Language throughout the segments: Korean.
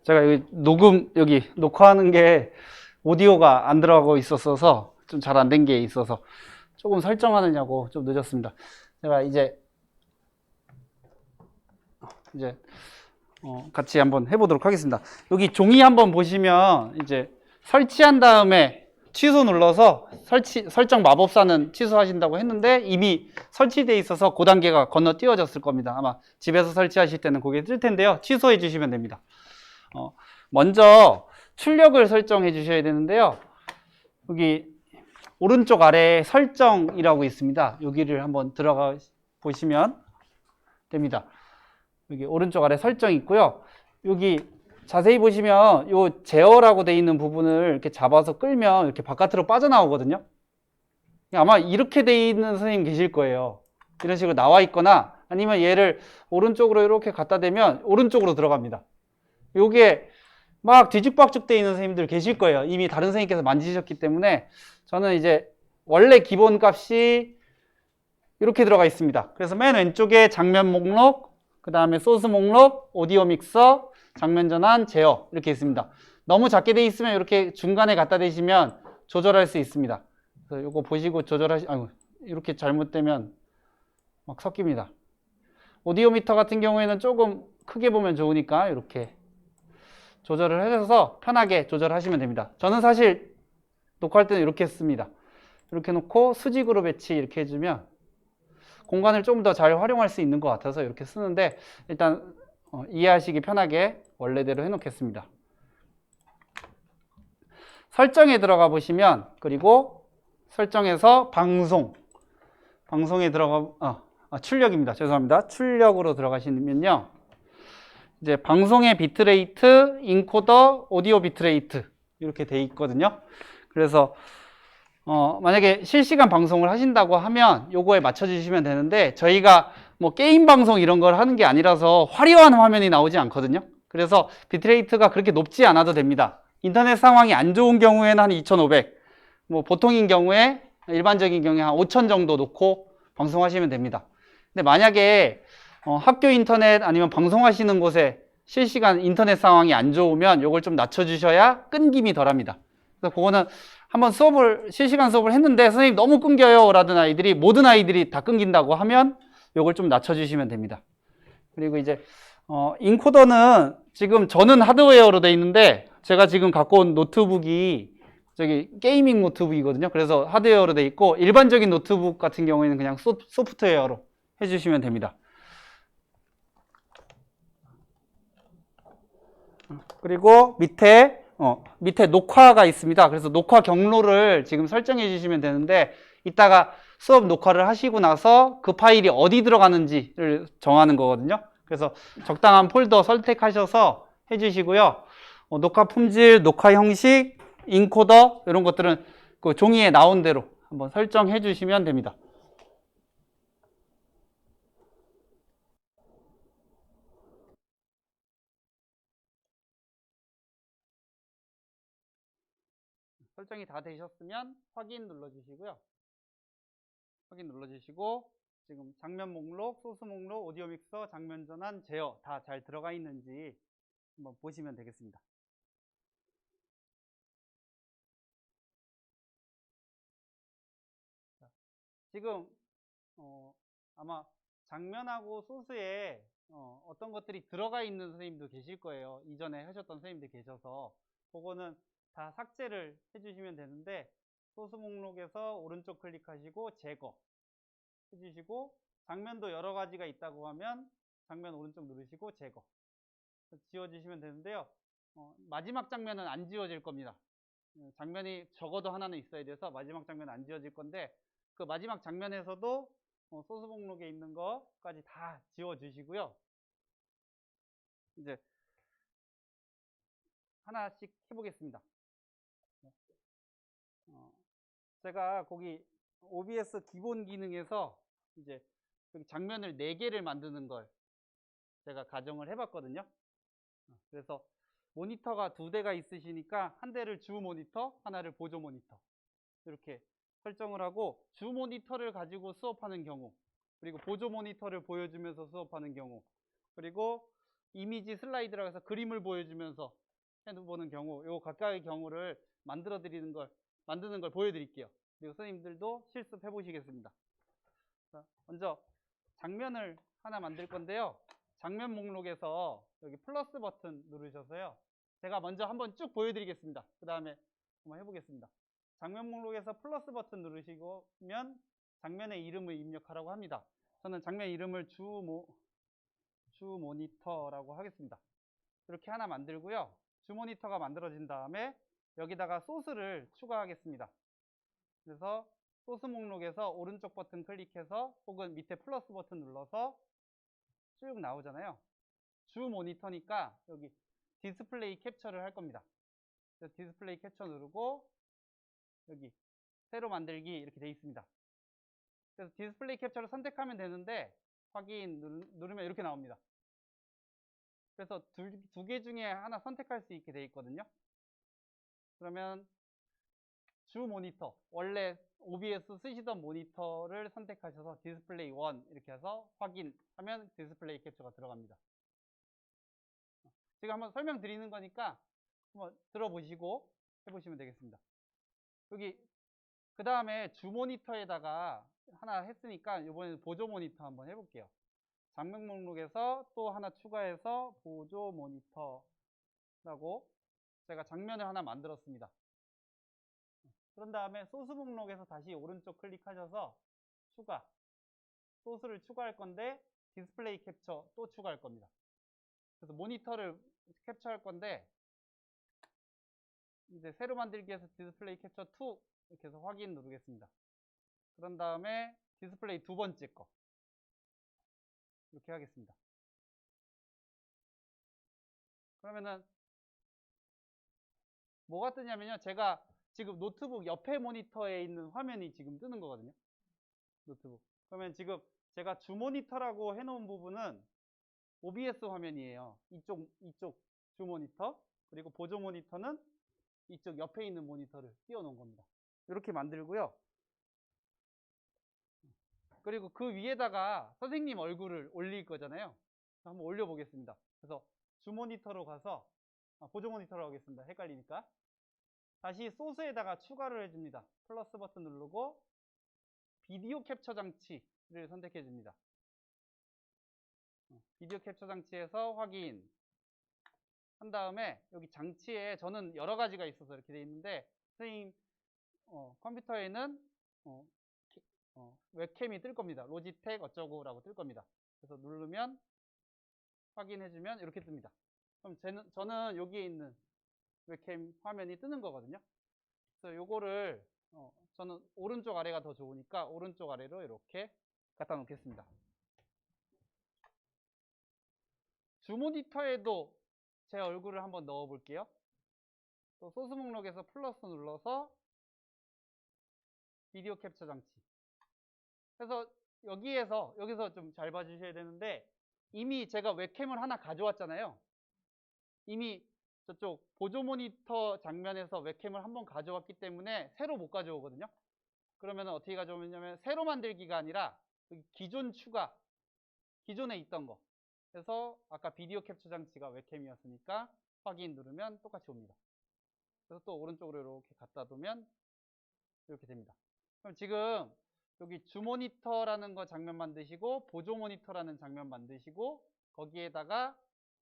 제가 여기 여기 녹화하는 게 오디오가 안 들어가고 있었어서 좀 잘 안 된 게 있어서 조금 설정하느냐고 좀 늦었습니다. 제가 이제 같이 한번 해보도록 하겠습니다. 여기 종이 한번 보시면 이제 설치한 다음에 취소 눌러서 설정 마법사는 취소하신다고 했는데 이미 설치되어 있어서 그 단계가 건너뛰어졌을 겁니다. 아마 집에서 설치하실 때는 그게 뜰 텐데요. 취소해 주시면 됩니다. 먼저 출력을 설정해 주셔야 되는데요. 여기 오른쪽 아래에 설정이라고 있습니다. 여기를 한번 들어가 보시면 됩니다. 여기 오른쪽 아래 설정 있고요. 여기 자세히 보시면 요 제어라고 되어 있는 부분을 이렇게 잡아서 끌면 이렇게 바깥으로 빠져나오거든요. 아마 이렇게 되어 있는 선생님 계실 거예요. 이런 식으로 나와 있거나 아니면 얘를 오른쪽으로 이렇게 갖다 대면 오른쪽으로 들어갑니다. 요게 막 뒤죽박죽 되어 있는 선생님들 계실 거예요. 이미 다른 선생님께서 만지셨기 때문에. 저는 이제 원래 기본 값이 이렇게 들어가 있습니다. 그래서 맨 왼쪽에 장면 목록, 그 다음에 소스 목록, 오디오 믹서, 장면 전환, 제어 이렇게 있습니다. 너무 작게 돼 있으면 이렇게 중간에 갖다 대시면 조절할 수 있습니다. 그래서 이거 보시고 아이고, 이렇게 잘못되면 막 섞입니다. 오디오 미터 같은 경우에는 조금 크게 보면 좋으니까 이렇게 조절을 해서 편하게 조절하시면 됩니다. 저는 사실 녹화할 때는 이렇게 씁니다. 이렇게 놓고 수직으로 배치 이렇게 해주면 공간을 좀 더 잘 활용할 수 있는 것 같아서 이렇게 쓰는데 일단 이해하시기 편하게 원래대로 해놓겠습니다. 설정에 들어가 보시면 그리고 설정에서 방송에 출력입니다. 죄송합니다. 출력으로 들어가시면요. 이제 방송의 비트레이트, 인코더, 오디오 비트레이트 이렇게 돼 있거든요. 그래서 만약에 실시간 방송을 하신다고 하면 요거에 맞춰주시면 되는데 저희가 뭐 게임 방송 이런 걸 하는 게 아니라서 화려한 화면이 나오지 않거든요. 그래서 비트레이트가 그렇게 높지 않아도 됩니다. 인터넷 상황이 안 좋은 경우에는 한 2500, 뭐 보통인 경우에 일반적인 경우에 한 5000 정도 놓고 방송하시면 됩니다. 근데 만약에 학교 인터넷 아니면 방송하시는 곳에 실시간 인터넷 상황이 안 좋으면 요걸 좀 낮춰주셔야 끊김이 덜합니다. 그래서 그거는 한번 실시간 수업을 했는데 선생님 너무 끊겨요 라던 아이들이 모든 아이들이 다 끊긴다고 하면 요걸 좀 낮춰주시면 됩니다. 그리고 이제 인코더는 지금 저는 하드웨어로 되어 있는데 제가 지금 갖고 온 노트북이 저기 게이밍 노트북이거든요. 그래서 하드웨어로 되어 있고 일반적인 노트북 같은 경우에는 그냥 소프트웨어로 해주시면 됩니다. 그리고 밑에 녹화가 있습니다. 그래서 녹화 경로를 지금 설정해 주시면 되는데 이따가 수업 녹화를 하시고 나서 그 파일이 어디 들어가는지를 정하는 거거든요. 그래서 적당한 폴더 선택하셔서 해주시고요. 녹화 품질, 녹화 형식, 인코더 이런 것들은 그 종이에 나온 대로 한번 설정해 주시면 됩니다. 설정이 다 되셨으면 확인 눌러주시고요. 확인 눌러주시고 지금 장면 목록, 소스 목록, 오디오 믹서, 장면 전환, 제어 다 잘 들어가 있는지 한번 보시면 되겠습니다. 자, 지금 아마 장면하고 소스에 어떤 것들이 들어가 있는 선생님도 계실 거예요. 이전에 하셨던 선생님들 계셔서 그거는 다 삭제를 해주시면 되는데 소스 목록에서 오른쪽 클릭하시고 제거 해주시고 장면도 여러 가지가 있다고 하면 장면 오른쪽 누르시고 제거 지워주시면 되는데요. 마지막 장면은 안 지워질 겁니다. 장면이 적어도 하나는 있어야 돼서 마지막 장면은 안 지워질 건데 그 마지막 장면에서도 소스 목록에 있는 거까지 다 지워주시고요. 이제 하나씩 해보겠습니다. 제가 거기 OBS 기본 기능에서 이제 장면을 4개를 만드는 걸 제가 가정을 해봤거든요. 그래서 모니터가 2대가 있으시니까 한 대를 주 모니터, 하나를 보조 모니터 이렇게 설정을 하고 주 모니터를 가지고 수업하는 경우 그리고 보조 모니터를 보여주면서 수업하는 경우 그리고 이미지 슬라이드라고 해서 그림을 보여주면서 해보는 경우, 요 각각의 경우를 만드는 걸 보여드릴게요. 그리고 선생님들도 실습해 보시겠습니다. 자, 먼저 장면을 하나 만들 건데요. 장면 목록에서 여기 플러스 버튼 누르셔서요. 제가 먼저 한번 쭉 보여드리겠습니다. 그 다음에 한번 해보겠습니다. 장면 목록에서 플러스 버튼 누르시면 장면의 이름을 입력하라고 합니다. 저는 장면 이름을 주 모니터라고 하겠습니다. 이렇게 하나 만들고요. 주 모니터가 만들어진 다음에 여기다가 소스를 추가하겠습니다. 그래서 소스 목록에서 오른쪽 버튼 클릭해서 혹은 밑에 플러스 버튼 눌러서 쭉 나오잖아요. 주 모니터니까 여기 디스플레이 캡처를 할 겁니다. 그래서 디스플레이 캡처 누르고 여기 새로 만들기 이렇게 돼 있습니다. 그래서 디스플레이 캡처를 선택하면 되는데 확인 누르면 이렇게 나옵니다. 그래서 두 개 중에 하나 선택할 수 있게 돼 있거든요. 그러면 주 모니터, 원래 OBS 쓰시던 모니터를 선택하셔서 디스플레이 1 이렇게 해서 확인하면 디스플레이 캡처가 들어갑니다. 지금 한번 설명드리는 거니까 한번 들어보시고 해보시면 되겠습니다. 여기 그 다음에 주 모니터에다가 하나 했으니까 이번에는 보조 모니터 한번 해볼게요. 장면 목록에서 또 하나 추가해서 보조 모니터라고 제가 장면을 하나 만들었습니다. 그런 다음에 소스 목록에서 다시 오른쪽 클릭하셔서 추가, 소스를 추가할 건데 디스플레이 캡처 또 추가할 겁니다. 그래서 모니터를 캡처할 건데 이제 새로 만들기에서 디스플레이 캡처 2 이렇게 해서 확인 누르겠습니다. 그런 다음에 디스플레이 두 번째 거 이렇게 하겠습니다. 그러면은 뭐가 뜨냐면요. 제가 지금 노트북 옆에 모니터에 있는 화면이 지금 뜨는 거거든요. 노트북. 그러면 지금 제가 주 모니터라고 해놓은 부분은 OBS 화면이에요. 이쪽 주 모니터. 그리고 보조 모니터는 이쪽 옆에 있는 모니터를 띄워놓은 겁니다. 이렇게 만들고요. 그리고 그 위에다가 선생님 얼굴을 올릴 거잖아요. 한번 올려보겠습니다. 그래서 주 모니터로 가서 보조 모니터로 하겠습니다. 헷갈리니까. 다시 소스에다가 추가를 해줍니다. 플러스 버튼 누르고 비디오 캡처 장치를 선택해 줍니다. 비디오 캡처 장치에서 확인 한 다음에 여기 장치에 저는 여러 가지가 있어서 이렇게 돼 있는데 선생님 컴퓨터에는 웹캠이 뜰 겁니다. 로지텍 어쩌고 라고 뜰 겁니다. 그래서 누르면 확인해주면 이렇게 뜹니다. 그럼 저는 여기에 있는 웹캠 화면이 뜨는 거거든요. 그래서 요거를 저는 오른쪽 아래가 더 좋으니까 오른쪽 아래로 이렇게 갖다 놓겠습니다. 주 모니터에도 제 얼굴을 한번 넣어 볼게요. 또 소스 목록에서 플러스 눌러서 비디오 캡처 장치. 그래서 여기서 좀 잘 봐주셔야 되는데 이미 제가 웹캠을 하나 가져왔잖아요. 이미 저쪽 보조 모니터 장면에서 웹캠을 한번 가져왔기 때문에 새로 못 가져오거든요. 그러면 어떻게 가져오냐면 새로 만들기가 아니라 기존 추가, 기존에 있던 거. 그래서 아까 비디오 캡처 장치가 웹캠이었으니까 확인 누르면 똑같이 옵니다. 그래서 또 오른쪽으로 이렇게 갖다 두면 이렇게 됩니다. 그럼 지금 여기 주 모니터라는 거 장면 만드시고 보조 모니터라는 장면 만드시고 거기에다가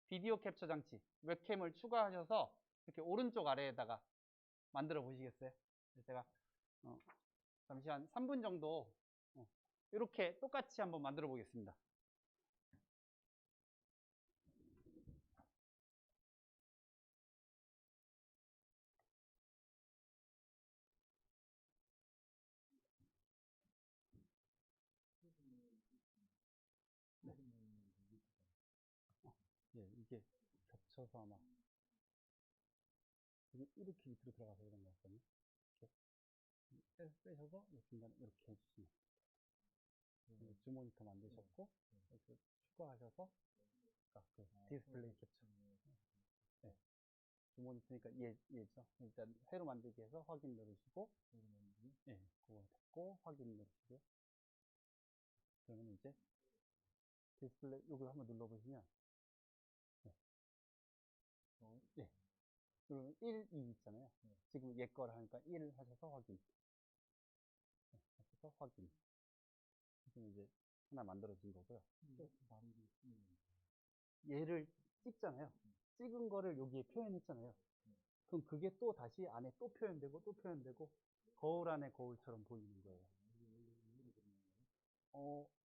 비디오 캡처 장치, 웹캠을 추가하셔서 이렇게 오른쪽 아래에다가 만들어 보시겠어요? 제가 잠시 한 3분 정도 이렇게 똑같이 한번 만들어 보겠습니다. 네. 예, 이게 겹쳐서 아마 이렇게 밑으로 들어가서 그런 것 같거든요. 이렇게 빼셔서 이 중간에 이렇게 해주시면 주 모니터 만드셨고 이렇게 추가하셔서 아까 그 디스플레이 캡처 네. 주 모니터니까 얘죠. 일단 새로 만들기 해서 확인 누르시고 예, 그거 됐고 확인 누르시고요. 그러면 이제 디스플레이 이걸 한번 눌러보시면 네, 예. 그리고 1, 2 있잖아요. 지금 얘 거를 하니까 1 하셔서 확인. 하셔서 확인. 지금 이제 하나 만들어진 거고요. 얘를 찍잖아요. 찍은 거를 여기에 표현했잖아요. 그럼 그게 또 다시 안에 또 표현되고 또 표현되고 거울 안에 거울처럼 보이는 거예요.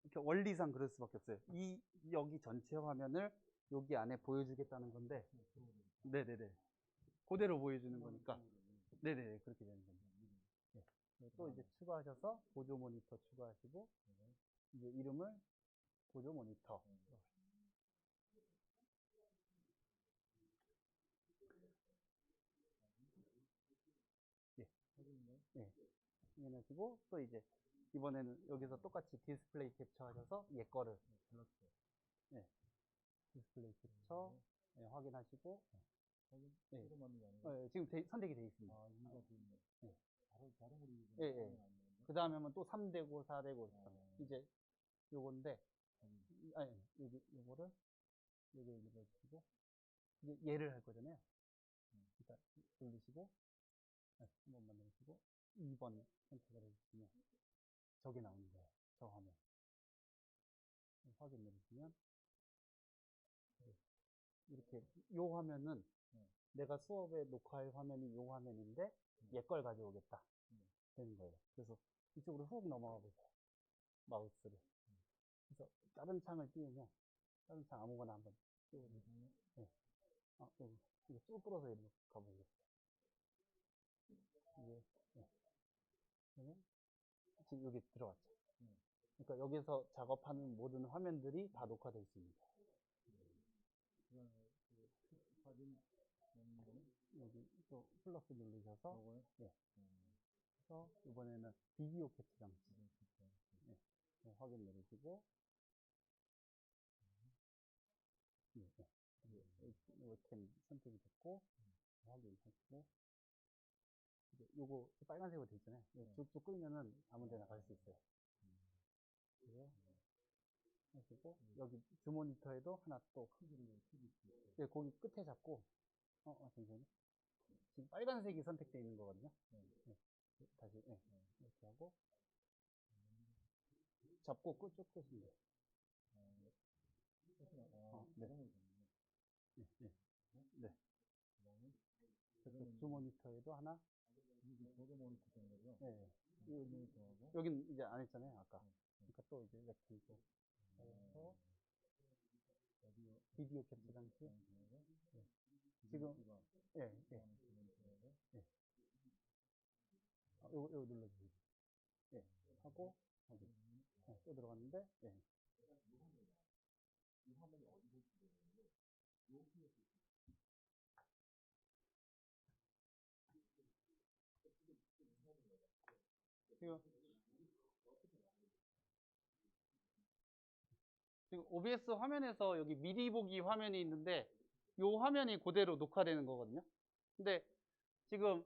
이렇게 원리상 그럴 수밖에 없어요. 여기 전체 화면을 여기 안에 보여주겠다는 건데, 네네네. 그대로 보여주는 거니까, 네네. 그렇게 되는 겁니다. 네. 또 이제 추가하셔서 보조 모니터 추가하시고, 이제 이름을 보조 모니터. 예. 예. 확인하시고, 또 이제, 이번에는 여기서 똑같이 디스플레이 캡처 하셔서 얘 거를, 예. 디스플레이 캡처, 예, 확인하시고, 예. 지금 선택이 되어 있습니다. 예. 예, 예. 그 다음에 하면 또 3되고 4되고 이제 요건데, 아니, 요거를 여기 눌러주시고, 이제 얘를 할 거잖아요. 일단 누르시고, 한 번만 누르시고, 2번 선택을 해주시면 저게 나오는 거예요. 저 화면. 확인 누르시면, 이렇게 요 화면은 내가 수업에 녹화할 화면이 요 화면인데 얘 걸 가져오겠다 되는 거예요. 그래서 이쪽으로 훅 넘어가 보세요. 마우스를. 그래서 다른 창을 띄우면 다른 창 아무거나 한번 띄워주세요. 네. 여기 이거 쭉 끌어서 이리로 가보겠어요. 이게 네. 그러면 지금 여기 들어갔죠. 그러니까 여기서 작업하는 모든 화면들이 다 녹화되어 있습니다. 여기 또 플러스 누르셔서 예. 그래서 이번에는 비디오 캡처 장치 예. 확인 누르시고 예. 웹캠 선택이 됐고 확인하시고 이제 요거 빨간색으로 되어 있잖아요. 쭉쭉 끌면은 아무 데나 갈 수 있어요. 그래서 하시고 여기 주 모니터에도 하나 또 예, 거기 끝에 잡고 잠시만요. 지금 빨간색이 선택되어 있는 거거든요. 네. 다시 이렇게 하고 잡고 쭉 끄시면 돼요. 네. 네. 네. 네. 주 모니터에도 하나. 네. 여긴 이제 안 했잖아요, 아까. 그러니까 또 이제 웹캠 또 해서 비디오 캡처 장치. 네. 지금 예, 예. 예. 요거 눌러주세요. 예. 하고 확인. 또 들어갔는데 예. 지금 OBS 화면에서 여기 미리 보기 화면이 있는데 이 화면이 그대로 녹화되는 거거든요. 근데 지금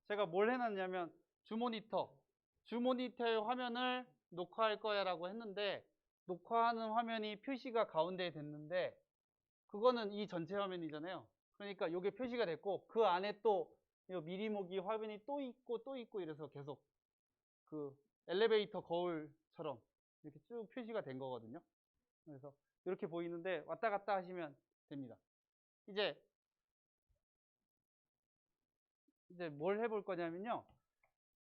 제가 뭘 해놨냐면 주 모니터의 화면을 녹화할 거야 라고 했는데 녹화하는 화면이 표시가 가운데에 됐는데 그거는 이 전체 화면이잖아요. 그러니까 이게 표시가 됐고 그 안에 또 미리 보기 화면이 또 있고 이래서 계속 그 엘리베이터 거울처럼 이렇게 쭉 표시가 된 거거든요. 그래서 이렇게 보이는데 왔다 갔다 하시면 됩니다. 이제 뭘 해볼 거냐면요.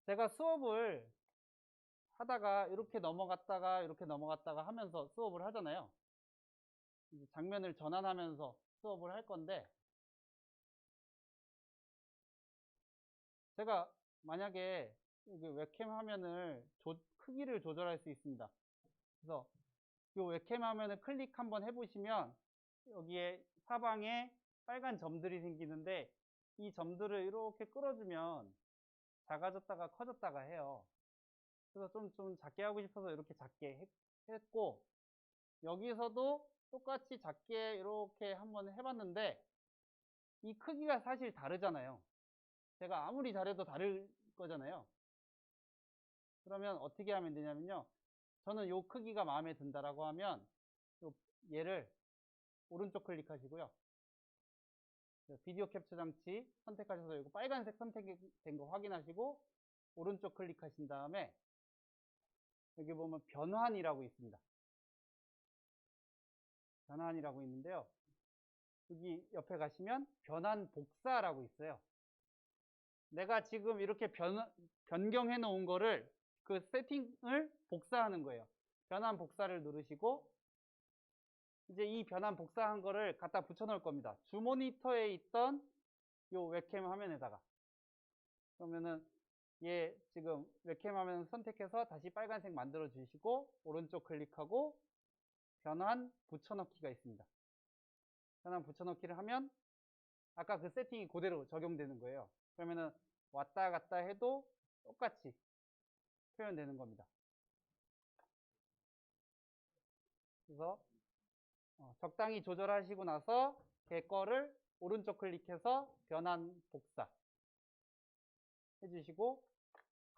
제가 수업을 하다가 이렇게 넘어갔다가 하면서 수업을 하잖아요. 장면을 전환하면서 수업을 할 건데 제가 만약에 웹캠 화면을 크기를 조절할 수 있습니다. 그래서 이 웹캠 화면을 클릭 한번 해보시면 여기에 사방에 빨간 점들이 생기는데 이 점들을 이렇게 끌어주면 작아졌다가 커졌다가 해요. 그래서 좀 작게 하고 싶어서 이렇게 작게 했고 여기서도 똑같이 작게 이렇게 한번 해봤는데 이 크기가 사실 다르잖아요. 제가 아무리 잘해도 다를 거잖아요. 그러면 어떻게 하면 되냐면요. 저는 이 크기가 마음에 든다라고 하면 얘를 오른쪽 클릭하시고요. 비디오 캡처 장치 선택하셔서 이거 빨간색 선택된 거 확인하시고 오른쪽 클릭하신 다음에 여기 보면 변환이라고 있습니다. 변환이라고 있는데요. 여기 옆에 가시면 변환 복사라고 있어요. 내가 지금 이렇게 변경해 놓은 거를 그 세팅을 복사하는 거예요. 변환 복사를 누르시고 이제 이 변환 복사한 거를 갖다 붙여 놓을 겁니다. 주 모니터에 있던 요 웹캠 화면에다가. 그러면은 얘 지금 웹캠 화면 선택해서 다시 빨간색 만들어 주시고 오른쪽 클릭하고 변환 붙여넣기가 있습니다. 변환 붙여넣기를 하면 아까 그 세팅이 그대로 적용되는 거예요. 그러면은 왔다 갔다 해도 똑같이 표현되는 겁니다. 그래서 적당히 조절하시고 나서 걔 거를 오른쪽 클릭해서 변환 복사 해주시고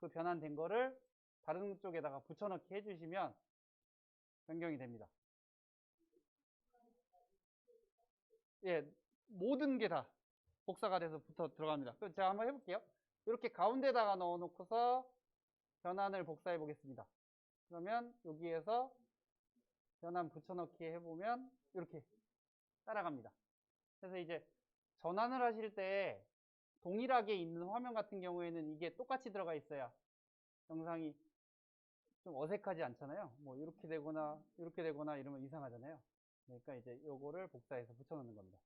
그 변환된 거를 다른 쪽에다가 붙여넣기 해주시면 변경이 됩니다. 예, 모든 게 다 복사가 돼서 붙어 들어갑니다. 그럼 제가 한번 해볼게요. 이렇게 가운데다가 넣어 놓고서 변환을 복사해 보겠습니다. 그러면 여기에서 변환 붙여넣기 해보면 이렇게 따라갑니다. 그래서 이제 전환을 하실 때 동일하게 있는 화면 같은 경우에는 이게 똑같이 들어가 있어야 영상이 좀 어색하지 않잖아요. 뭐 이렇게 되거나 이러면 이상하잖아요. 그러니까 이제 요거를 복사해서 붙여넣는 겁니다.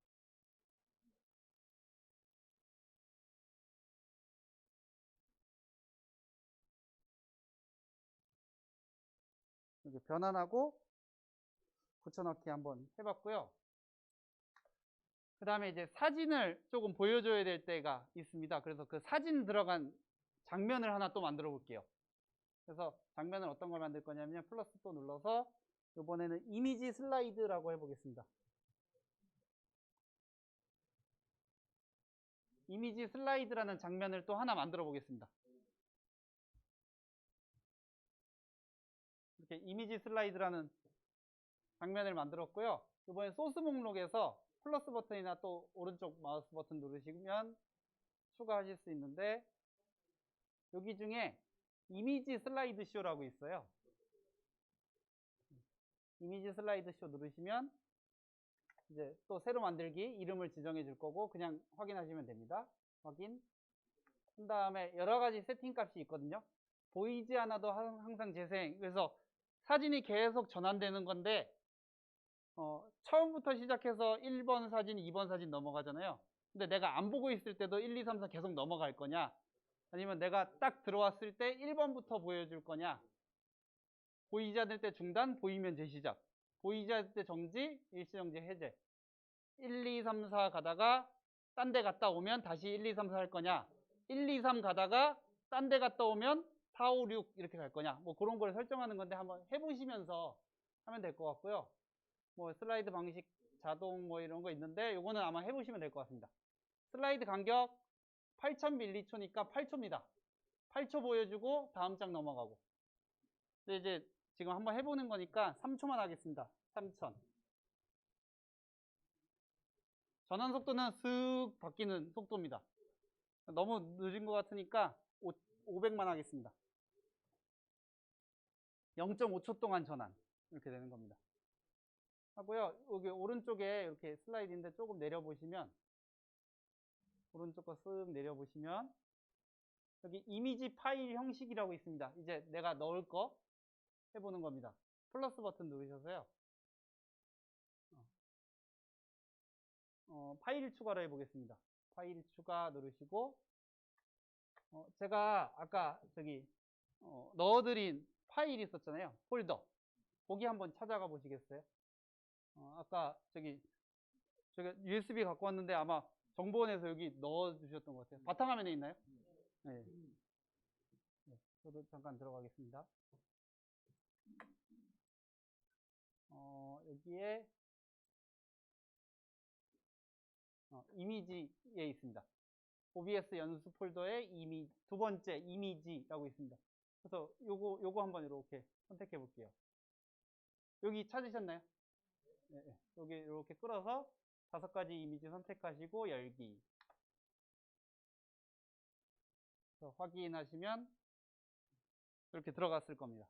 이렇게 변환하고 붙여넣기 한번 해봤고요. 그 다음에 이제 사진을 조금 보여줘야 될 때가 있습니다. 그래서 그 사진 들어간 장면을 하나 또 만들어 볼게요. 그래서 장면을 어떤 걸 만들 거냐면 플러스 또 눌러서 이번에는 이미지 슬라이드라고 해보겠습니다. 이미지 슬라이드라는 장면을 또 하나 만들어 보겠습니다. 이렇게 이미지 슬라이드라는 장면을 만들었고요. 이번에 소스 목록에서 플러스 버튼이나 또 오른쪽 마우스 버튼 누르시면 추가하실 수 있는데 여기 중에 이미지 슬라이드 쇼라고 있어요. 이미지 슬라이드 쇼 누르시면 이제 또 새로 만들기 이름을 지정해 줄 거고 그냥 확인하시면 됩니다. 확인. 그 다음에 여러 가지 세팅 값이 있거든요. 보이지 않아도 항상 재생. 그래서 사진이 계속 전환되는 건데 처음부터 시작해서 1번 사진, 2번 사진 넘어가잖아요. 근데 내가 안 보고 있을 때도 1, 2, 3, 4 계속 넘어갈 거냐? 아니면 내가 딱 들어왔을 때 1번부터 보여줄 거냐? 보이지 않을 때 중단, 보이면 재시작. 보이지 않을 때 정지, 일시정지 해제. 1, 2, 3, 4 가다가 딴 데 갔다 오면 다시 1, 2, 3, 4 할 거냐? 1, 2, 3 가다가 딴 데 갔다 오면 4, 5, 6 이렇게 갈 거냐? 뭐 그런 걸 설정하는 건데 한번 해보시면서 하면 될 것 같고요. 뭐 슬라이드 방식 자동 뭐 이런 거 있는데 요거는 아마 해보시면 될 것 같습니다. 슬라이드 간격 8000m초니까 8초입니다. 8초 보여주고 다음 장 넘어가고. 근데 이제 지금 한번 해보는 거니까 3초만 하겠습니다. 3000. 전환 속도는 쓱 바뀌는 속도입니다. 너무 늦은 것 같으니까 500만 하겠습니다. 0.5초 동안 전환. 이렇게 되는 겁니다. 하고요. 여기 오른쪽에 이렇게 슬라이드인데 조금 내려보시면 오른쪽 거 쓱 내려보시면 여기 이미지 파일 형식이라고 있습니다. 이제 내가 넣을 거 해보는 겁니다. 플러스 버튼 누르셔서요. 파일 추가로 해보겠습니다. 파일 추가 누르시고 제가 아까 저기 넣어드린 파일이 있었잖아요. 폴더. 거기 한번 찾아가 보시겠어요? 아까 저기 제가 USB 갖고 왔는데 아마 정보원에서 여기 넣어주셨던 것 같아요. 바탕화면에 있나요? 네. 네. 저도 잠깐 들어가겠습니다. 여기에 이미지에 있습니다. OBS 연수 폴더에 두 번째 이미지라고 있습니다. 그래서 요거 한번 이렇게 선택해 볼게요. 여기 찾으셨나요? 네, 여기 이렇게 끌어서 5가지 이미지 선택하시고 열기. 그래서 확인하시면 이렇게 들어갔을 겁니다.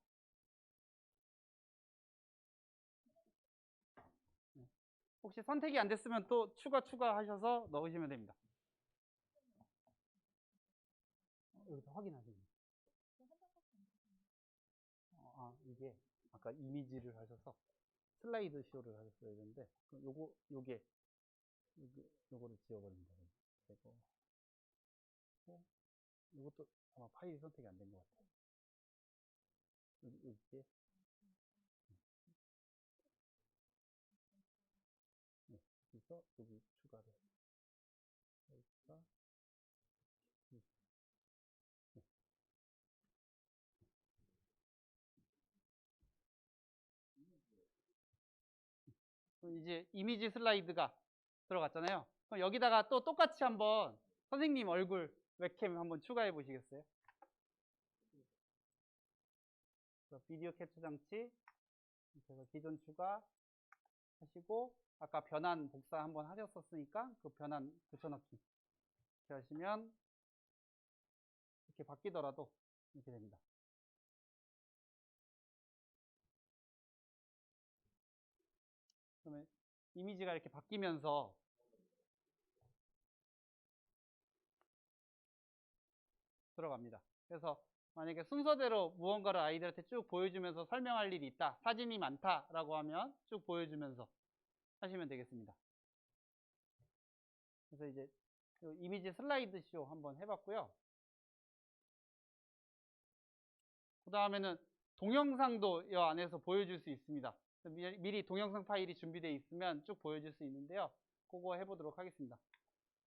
혹시 선택이 안 됐으면 또 추가하셔서 넣으시면 됩니다. 여기서 확인하시면. 이게 아까 이미지를 하셔서 슬라이드 쇼를 하셨어야 되는데, 요거를 지워버립니다. 그리고 요것도 아마 파일이 선택이 안 된 것 같아요. 여기에 여기서 여기 추가를 여기가 이제 이미지 슬라이드가 들어갔잖아요. 그럼 여기다가 또 똑같이 한번 선생님 얼굴 웹캠 한번 추가해 보시겠어요? 비디오 캡처 장치, 그래서 기존 추가 하시고, 아까 변환 복사 한번 하셨었으니까 그 변환 붙여넣기 이렇게 하시면 이렇게 바뀌더라도 이렇게 됩니다. 그러면 이미지가 이렇게 바뀌면서 들어갑니다. 그래서 만약에 순서대로 무언가를 아이들한테 쭉 보여주면서 설명할 일이 있다, 사진이 많다라고 하면 쭉 보여주면서 하시면 되겠습니다. 그래서 이제 이미지 슬라이드 쇼 한번 해봤고요. 그 다음에는 동영상도 이 안에서 보여줄 수 있습니다. 미리 동영상 파일이 준비되어 있으면 쭉 보여줄 수 있는데요. 그거 해보도록 하겠습니다.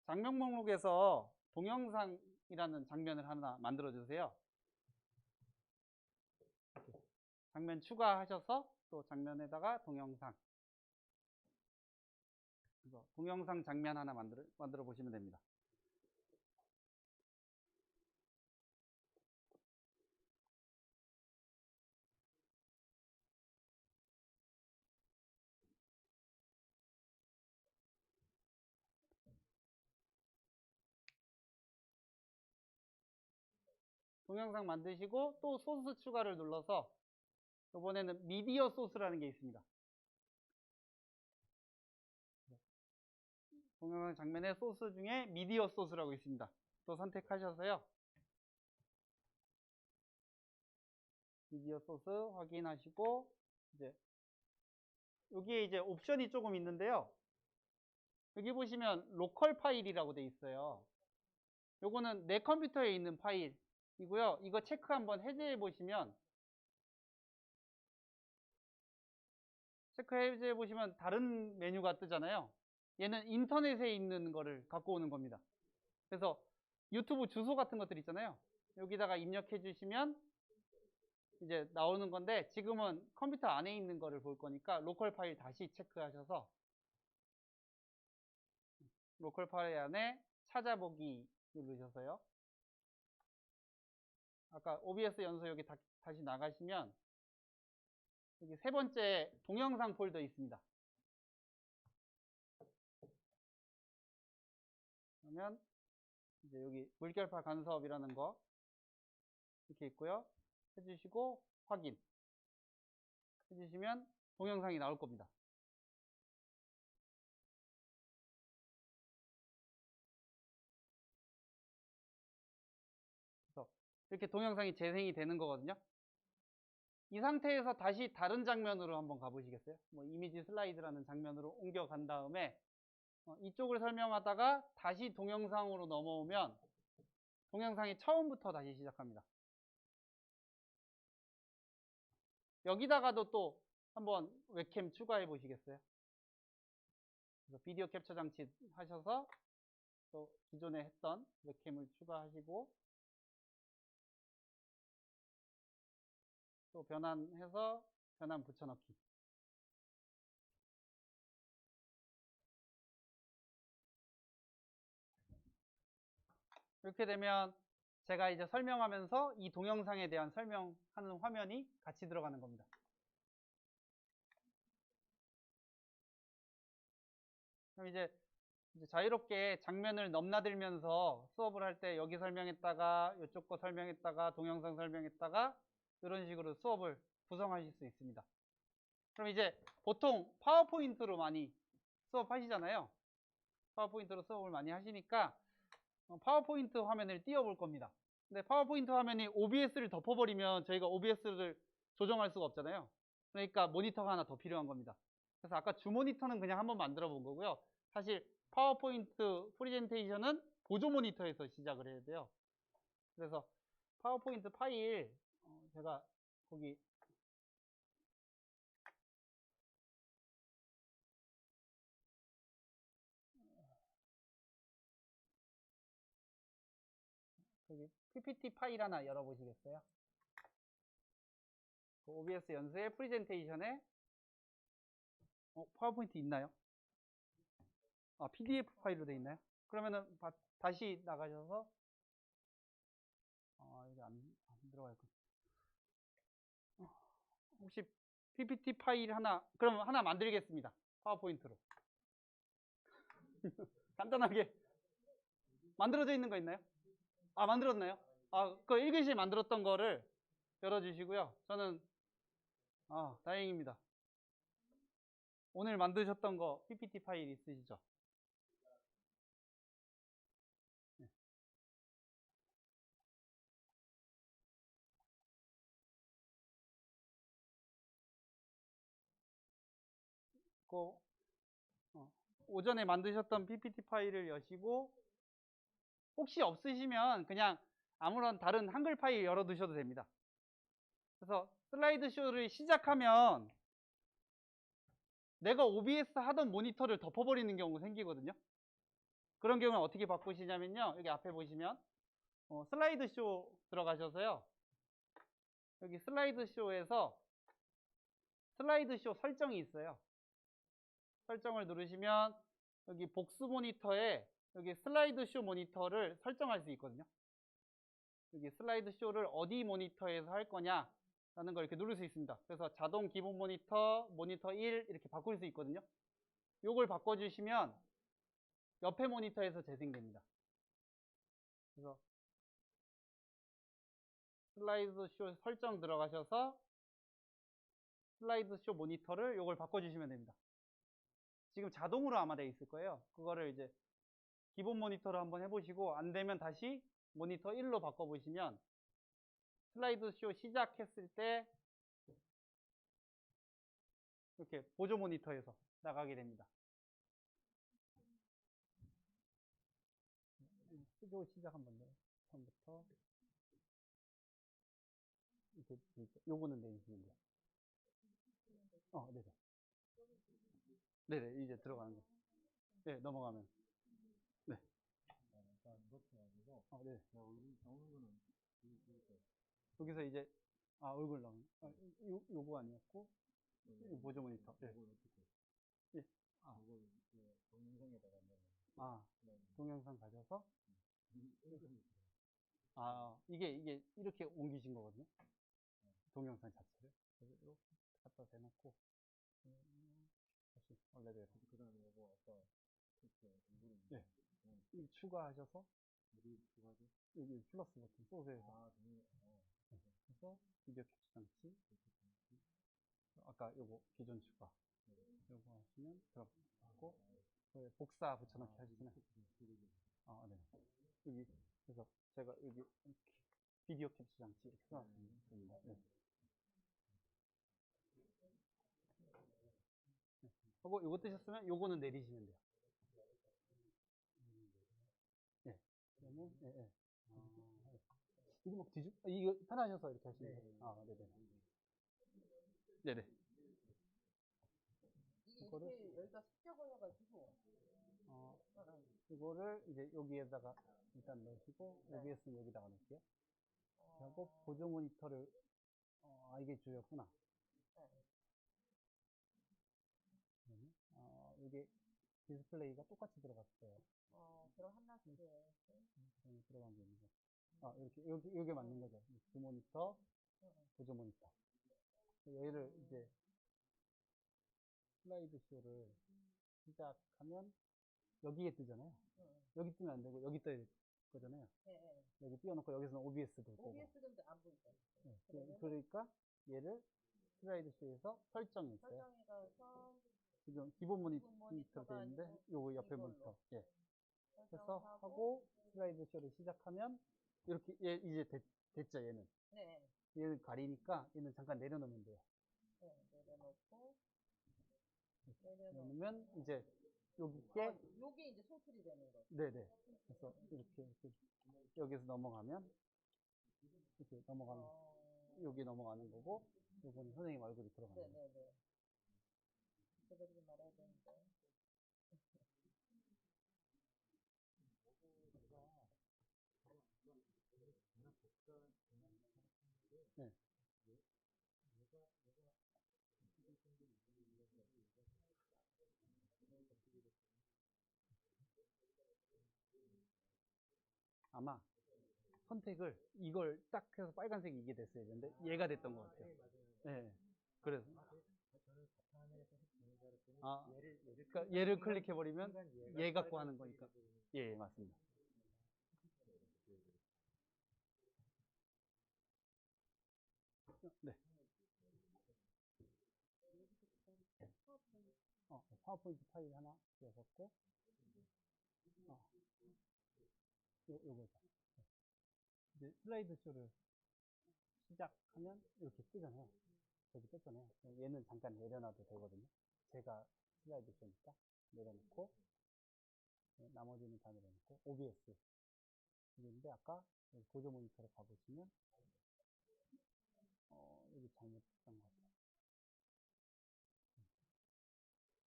장면 목록에서 동영상이라는 장면을 하나 만들어 주세요. 장면 추가하셔서 또 장면에다가 동영상. 그래서 동영상 장면 하나 만들어 보시면 됩니다. 동영상 만드시고 또 소스 추가를 눌러서 이번에는 미디어 소스라는 게 있습니다. 동영상 장면의 소스 중에 미디어 소스라고 있습니다. 또 선택하셔서요. 미디어 소스 확인하시고 이제 여기에 이제 옵션이 조금 있는데요. 여기 보시면 로컬 파일이라고 돼 있어요. 요거는 내 컴퓨터에 있는 파일이고요. 이거 체크 한번 해제해 보시면 다른 메뉴가 뜨잖아요. 얘는 인터넷에 있는 거를 갖고 오는 겁니다. 그래서 유튜브 주소 같은 것들 있잖아요. 여기다가 입력해 주시면 이제 나오는 건데, 지금은 컴퓨터 안에 있는 거를 볼 거니까 로컬 파일 다시 체크하셔서 로컬 파일 안에 찾아보기 누르셔서요. 아까 OBS 연소 여기 다시 나가시면 여기 세 번째 동영상 폴더 있습니다. 그러면 이제 여기 물결파 간섭이라는 거 이렇게 있고요. 해주시고 확인 해주시면 동영상이 나올 겁니다. 그래서 이렇게 동영상이 재생이 되는 거거든요. 이 상태에서 다시 다른 장면으로 한번 가보시겠어요? 뭐 이미지 슬라이드라는 장면으로 옮겨간 다음에 이쪽을 설명하다가 다시 동영상으로 넘어오면 동영상이 처음부터 다시 시작합니다. 여기다가도 또 한번 웹캠 추가해 보시겠어요? 그래서 비디오 캡처 장치 하셔서 또 기존에 했던 웹캠을 추가하시고 또 변환해서 변환 붙여넣기. 이렇게 되면 제가 이제 설명하면서 이 동영상에 대한 설명하는 화면이 같이 들어가는 겁니다. 그럼 이제 자유롭게 장면을 넘나들면서 수업을 할 때 여기 설명했다가 이쪽 거 설명했다가 동영상 설명했다가 이런 식으로 수업을 구성하실 수 있습니다. 그럼 이제 보통 파워포인트로 많이 수업하시잖아요. 파워포인트로 수업을 많이 하시니까 파워포인트 화면을 띄워볼 겁니다. 근데 파워포인트 화면이 OBS를 덮어버리면 저희가 OBS를 조정할 수가 없잖아요. 그러니까 모니터가 하나 더 필요한 겁니다. 그래서 아까 주 모니터는 그냥 한번 만들어 본 거고요. 사실 파워포인트 프레젠테이션은 보조 모니터에서 시작을 해야 돼요. 그래서 파워포인트 파일 제가 거기 PPT 파일 하나 열어보시겠어요? 그 OBS 연수의 프레젠테이션에 파워포인트 있나요? 아, PDF 파일로 돼 있나요? 그러면은 다시 나가셔서 이게 안 들어갈 거. 혹시 PPT 파일 하나 그럼 하나 만들겠습니다. 파워포인트로 간단하게 만들어져 있는 거 있나요? 아, 만들었나요? 아, 그 1교시에 만들었던 거를 열어주시고요. 저는 다행입니다. 오늘 만드셨던 거 PPT 파일 있으시죠? 네. 그 오전에 만드셨던 PPT 파일을 여시고 혹시 없으시면 그냥 아무런 다른 한글 파일 열어 두셔도 됩니다. 그래서 슬라이드 쇼를 시작하면 내가 OBS 하던 모니터를 덮어버리는 경우가 생기거든요. 그런 경우는 어떻게 바꾸시냐면요. 여기 앞에 보시면 슬라이드 쇼 들어가셔서요. 여기 슬라이드 쇼에서 슬라이드 쇼 설정이 있어요. 설정을 누르시면 여기 복수 모니터에 여기 슬라이드 쇼 모니터를 설정할 수 있거든요. 여기 슬라이드 쇼를 어디 모니터에서 할 거냐 라는 걸 이렇게 누를 수 있습니다. 그래서 자동 기본 모니터, 모니터 1 이렇게 바꿀 수 있거든요. 요걸 바꿔주시면 옆에 모니터에서 재생됩니다. 그래서 슬라이드 쇼 설정 들어가셔서 슬라이드 쇼 모니터를 요걸 바꿔주시면 됩니다. 지금 자동으로 아마 돼 있을 거예요. 그거를 이제 기본 모니터로 한번 해보시고 안 되면 다시 모니터 1로 바꿔보시면 슬라이드 쇼 시작했을 때 이렇게 보조 모니터에서 나가게 됩니다. 쇼 시작 한번 더 처음부터 이렇게 요거는 내리시면 돼요. 네네. 네네, 이제 들어가는 거. 네, 넘어가면. 네. 이렇게 가지고 네. 얼굴은 이렇게 여기서 이제 얼굴 나오는 요거 아니었고 보조 모니터. 네. 이걸 어떻게 예. 이걸 동영상에다가 넣으면 동영상 가셔서 이렇게 이게 이렇게 옮기신 거거든요. 동영상 자체를. 그래서 이렇게 갖다 대놓고 다시 원래대로. 그다음에 이거 아까 얼굴이 네. 이 추가하셔서 우리 추가죠. 여기 플러스 버튼 소스에서 그래서 비디오 캡처 장치 아까 요거 기존 추가 요거 하시면 들어가고 복사 붙여넣기 하시잖아요. 네. 여기 그래서 제가 여기 이렇게 비디오 캡처 장치 이렇게 써놨습니다. 네. 하고 요거 뜨셨으면 요거는 내리시면 돼요. 네. 그러면 네. 이게 막 이거 편하셔서 이렇게 하시면 돼요. 네네. 네네. 이게 여기가 습격을 이거를 이제 여기에다가 일단 넣으시고 OBS는 여기다가 넣을게요. 하고 보조 모니터를 이게 주였구나. 이게 디스플레이가 똑같이 들어갔어요. 그럼 하나씩 들어간 게 있는 거. 이렇게 요게 맞는 거죠. 주 모니터, 보조 모니터. 얘를 이제 슬라이드 쇼를 시작하면 여기에 뜨잖아요. 여기 뜨면 안 되고 여기 떠야 될 거잖아요. 네, 네. 여기 띄워놓고 여기서는 OBS도 뜨고. OBS 근데 안 보이죠? 네. 그러면은 그러니까 얘를 슬라이드 쇼에서 설정이 있어요. 설정에 가서 지금 기본 모니터로 모니터가 되어 있는데 아니고 요거 옆에 이걸로. 모니터. 예. 해서 설정하고 하고 슬라이드 쇼를 시작하면 이렇게 얘 이제 됐죠 얘는. 네, 얘는 가리니까 얘는 잠깐 내려놓으면 돼요. 네, 내려놓고 내려놓으면 이제 여기께 요게 이제 송출이 되는 거죠. 네네. 그래서 이렇게 여기서 넘어가면 이렇게 넘어가면 여기 넘어가는 거고 요거는 선생님 얼굴이 들어가는 거예요. 네네네. 그러지 말아야 되는데. 네. 아마 선택을 이걸 딱 해서 빨간색이 이게 됐어야 되는데 얘가 됐던 것 같아요. 네. 그래서 저는 바탕화면에서 보는 줄 알았더니 아, 얘를 그러니까 얘를 클릭해 버리면 순간 얘 갖고 하는 거니까. 예, 맞습니다. 네. 파워포인트 파일 하나 띄워갖고 요거죠. 이제 슬라이드 쇼를 시작하면 이렇게 뜨잖아요. 저기 떴잖아요. 얘는 잠깐 내려놔도 되거든요. 제가 슬라이드 쇼니까 내려놓고 나머지는 다 내려놓고 OBS 여기인데 아까 여기 보조 모니터로 가보시면 여기 잘못했던 것 같아요.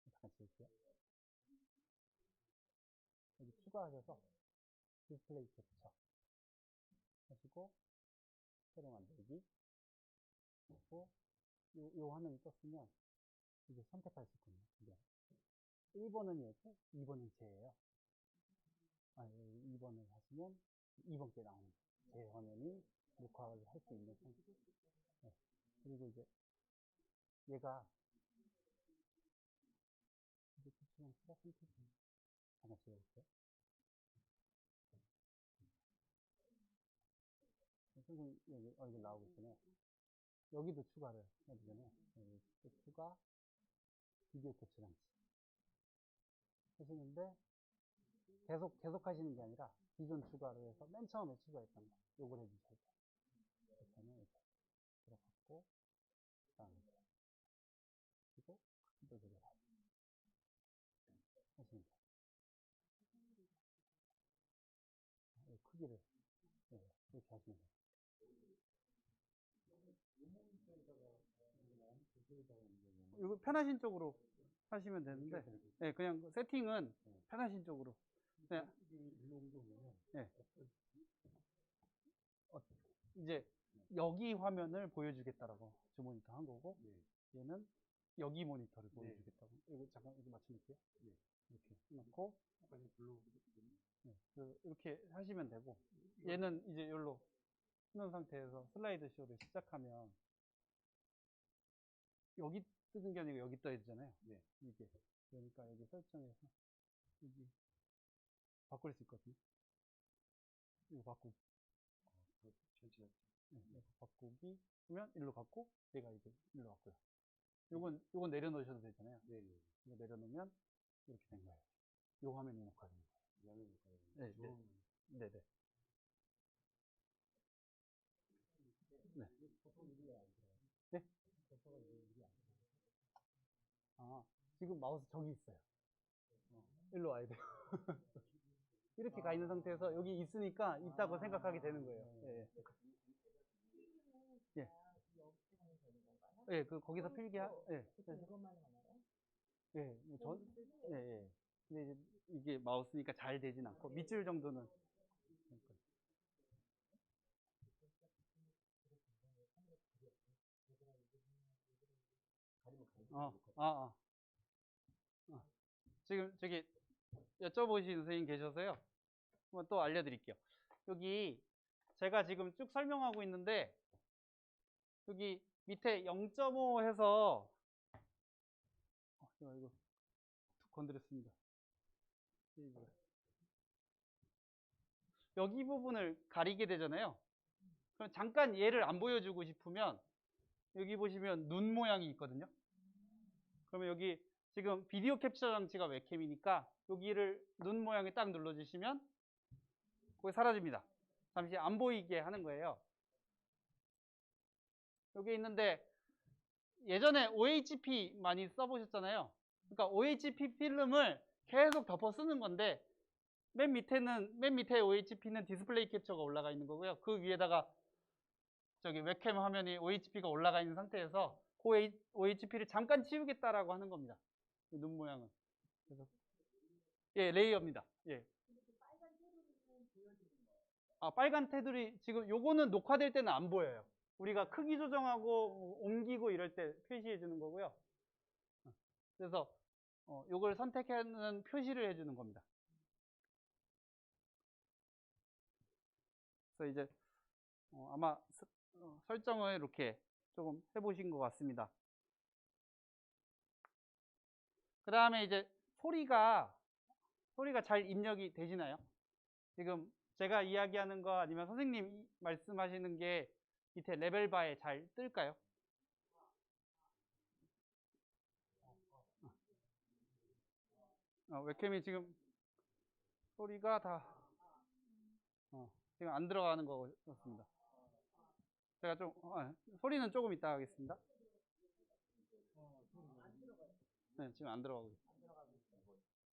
잠깐 지울게요. 여기 추가하셔서 디스플레이 캡처 하시고 새로 만들기 하고 요 화면이 떴으면 이제 선택할 수 있거든요. 이제 1번은 얘고 2번은 쟤예요. 2번을 하시면 2번 게 나오는 거예요. 제 화면이 녹화를 할 수 있는 상태. 네. 그리고 이제 얘가 이제 그냥 추가 선택 잠깐 지워볼게요. 선생님 여기 얼굴 나오고 있잖아요. 여기도 추가를 해야 되잖아요. 여기 또 추가 비디오 캡처 장치 하시는데 계속 하시는 게 아니라 기존 추가를 해서 맨 처음에 추가했던 거 요걸 해주셔야 돼요. 이렇게 하면 이렇게 들어갔고 그 다음에 그리고 크기도 조절하고 하시면 돼요. 이 크기를 이렇게 하시면 돼요. 이거 편하신 쪽으로 하시면 되는데 네, 그냥 세팅은 편하신 쪽으로 네. 네. 이제 여기 화면을 보여주겠다라고 주 모니터 한 거고 얘는 여기 모니터를 보여주겠다고 이거 잠깐 이렇게 맞춰놓을게요. 이렇게 해놓고 이렇게 하시면 되고 얘는 이제 여기로 해놓은 상태에서 슬라이드 쇼를 시작하면 여기 뜨는 게 아니고 여기 떠야 되잖아요. 이게 그러니까 여기 설정해서 여기 바꿀 수 있거든요. 이거 바꾸기. 이거 바꾸기 그러면 일로 갔고 얘가 이제 일로 갔고요. 요건 내려놓으셔도 되잖아요. 이거 내려놓으면 이렇게 된 거예요. 요 화면이 녹화되는 거예요. 네네. 네. 네? 아, 지금 마우스 저기 있어요. 일로 와야 돼요. 이렇게 가 있는 상태에서 여기 있으니까 있다고 생각하게 되는 거예요. 예. 예. 예, 거기서 필기하, 예. 이것만 하나요? 예, 예, 예. 근데 이게 마우스니까 잘 되진 않고, 밑줄 정도는. 지금 저기 여쭤보신 선생님 계셔서요. 한번 또 알려드릴게요. 여기 제가 지금 쭉 설명하고 있는데, 여기 밑에 0.5 해서, 제가 이거 툭 건드렸습니다. 여기 부분을 가리게 되잖아요. 그럼 잠깐 얘를 안 보여주고 싶으면 여기 보시면 눈 모양이 있거든요. 그러면 여기 지금 비디오 캡처 장치가 웹캠이니까 여기를 눈 모양에 딱 눌러주시면 거기 사라집니다. 잠시 안 보이게 하는 거예요. 여기 있는데 예전에 OHP 많이 써보셨잖아요. 그러니까 OHP 필름을 계속 덮어 쓰는 건데 맨 밑에 OHP는 디스플레이 캡처가 올라가 있는 거고요. 그 위에다가 저기 웹캠 화면이 OHP가 올라가 있는 상태에서 그 OHP를 잠깐 치우겠다라고 하는 겁니다. 눈 모양은. 그래서 예, 레이어입니다. 예. 빨간 테두리는 보여지는 거예요. 아, 빨간 테두리 지금 요거는 녹화될 때는 안 보여요. 우리가 크기 조정하고 옮기고 이럴 때 표시해 주는 거고요. 그래서 요걸 선택하는 표시를 해 주는 겁니다. 그래서 이제 아마 설정을 이렇게 조금 해보신 것 같습니다. 그 다음에 이제 소리가 잘 입력이 되시나요? 지금 제가 이야기하는 거 아니면 선생님 말씀하시는 게 밑에 레벨바에 잘 뜰까요? 웹캠이 지금 소리가 다 지금 안 들어가는 것 같습니다. 제가 좀 소리는 조금 이따 하겠습니다. 네, 지금 안 들어가고 있어요.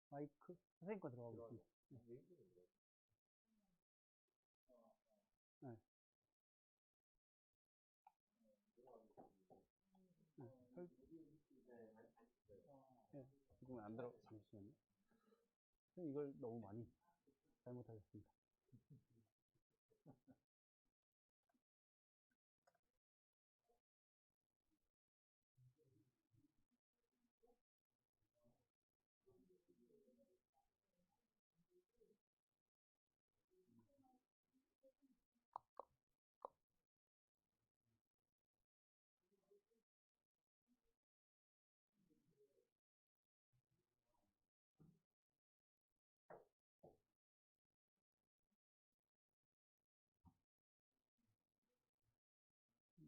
마이크 선생님 거 들어가고 있습니다. 네. 네, 지금 안 들어. 잠시만요. 이걸 너무 많이 잘못하셨습니다.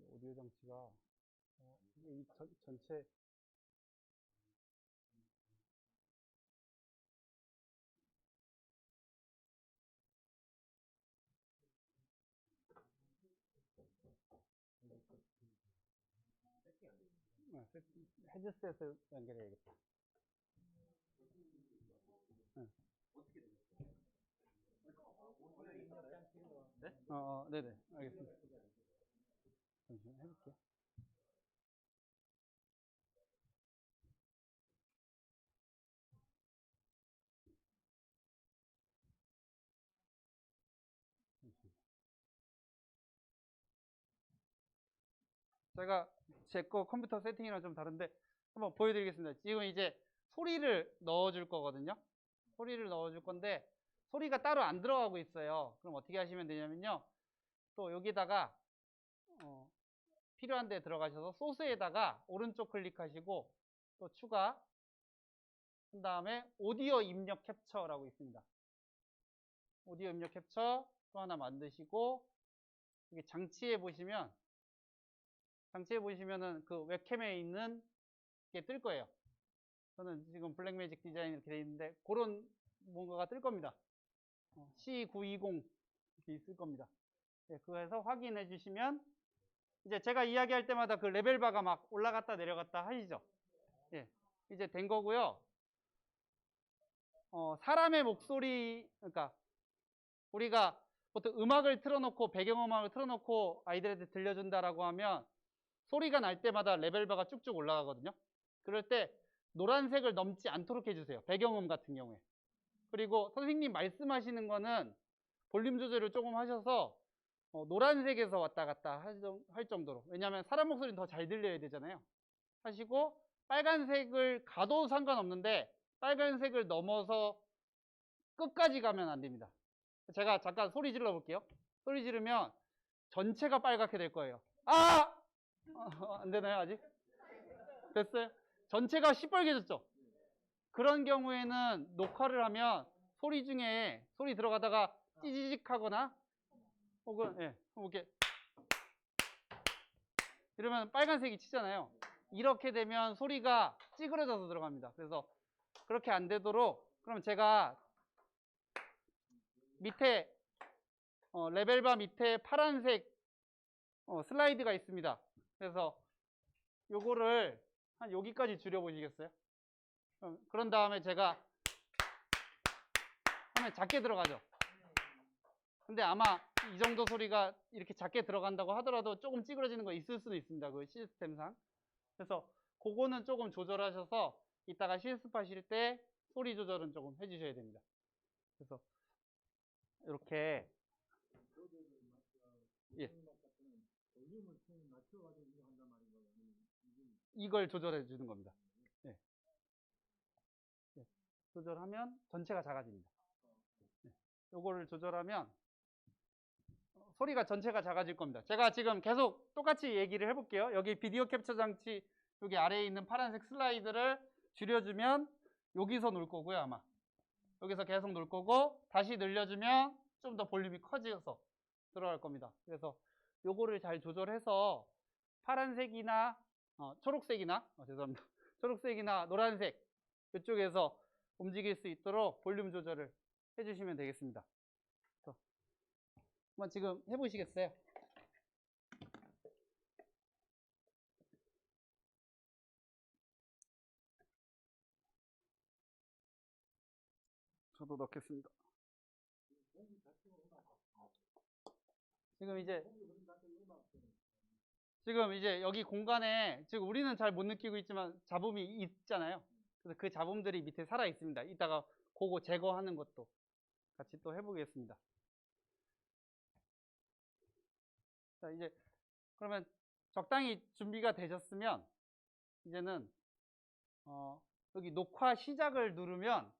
오디오 장치가 이 전체 헤드셋을 연결해야겠다. 네. 네? 네네. 알겠습니다. 잠시만 해볼게요. 제가 제 거 컴퓨터 세팅이랑 좀 다른데 한번 보여드리겠습니다. 지금 이제 소리를 넣어줄 거거든요. 소리를 넣어줄 건데 소리가 따로 안 들어가고 있어요. 그럼 어떻게 하시면 되냐면요. 또 여기다가 필요한 데 들어가셔서 소스에다가 오른쪽 클릭하시고 또 추가 한 다음에 오디오 입력 캡처라고 있습니다. 오디오 입력 캡처 또 하나 만드시고 여기 장치에 보시면은 그 웹캠에 있는 게 뜰 거예요. 저는 지금 블랙매직 디자인 이렇게 되어 있는데 그런 뭔가가 뜰 겁니다. C920 이렇게 있을 겁니다. 네, 그거에서 확인해 주시면 이제 제가 이야기할 때마다 그 레벨바가 막 올라갔다 내려갔다 하시죠. 예, 이제 된 거고요. 사람의 목소리, 그러니까 우리가 보통 음악을 틀어놓고 배경음악을 틀어놓고 아이들한테 들려준다라고 하면 소리가 날 때마다 레벨바가 쭉쭉 올라가거든요. 그럴 때 노란색을 넘지 않도록 해주세요. 배경음 같은 경우에. 그리고 선생님 말씀하시는 거는 볼륨 조절을 조금 하셔서 노란색에서 왔다 갔다 할 정도로. 왜냐하면 사람 목소리는 더 잘 들려야 되잖아요. 하시고 빨간색을 가도 상관없는데 빨간색을 넘어서 끝까지 가면 안 됩니다. 제가 잠깐 소리 질러 볼게요. 소리 지르면 전체가 빨갛게 될 거예요. 안 되나요 아직? 됐어요? 전체가 시뻘개졌죠? 그런 경우에는 녹화를 하면 소리 중에 소리 들어가다가 찌지직 하거나 혹은 예, 이렇게 이러면 빨간색이 치잖아요. 이렇게 되면 소리가 찌그러져서 들어갑니다. 그래서 그렇게 안 되도록 그럼 제가 밑에 레벨바 밑에 파란색 슬라이드가 있습니다. 그래서 요거를 한 여기까지 줄여보시겠어요? 그런 다음에 제가 하면 작게 들어가죠. 근데 아마 이 정도 소리가 이렇게 작게 들어간다고 하더라도 조금 찌그러지는 거 있을 수는 있습니다. 그 시스템상. 그래서 그거는 조금 조절하셔서 이따가 실습하실 때 소리 조절은 조금 해주셔야 됩니다. 그래서 이렇게 예, 볼륨을 좀 낮춰가지고 이거 한단 말인가요? 아니면 이걸 조절해 주는 겁니다. 예. 예. 조절하면 전체가 작아집니다. 예. 요거를 조절하면 소리가 전체가 작아질 겁니다. 제가 지금 계속 똑같이 얘기를 해볼게요. 여기 비디오 캡처 장치 여기 아래에 있는 파란색 슬라이드를 줄여주면 여기서 놀 거고요, 아마. 여기서 계속 놀 거고 다시 늘려주면 좀 더 볼륨이 커져서 들어갈 겁니다. 그래서 요거를 잘 조절해서 파란색이나 초록색이나 죄송합니다. 초록색이나 노란색 이쪽에서 움직일 수 있도록 볼륨 조절을 해주시면 되겠습니다. 그래서 한번 지금 해보시겠어요? 저도 넣겠습니다. 지금 이제 여기 공간에 지금 우리는 잘 못 느끼고 있지만 잡음이 있잖아요. 그래서 그 잡음들이 밑에 살아 있습니다. 이따가 그거 제거하는 것도 같이 또 해보겠습니다. 자, 이제 그러면 적당히 준비가 되셨으면 이제는 여기 녹화 시작을 누르면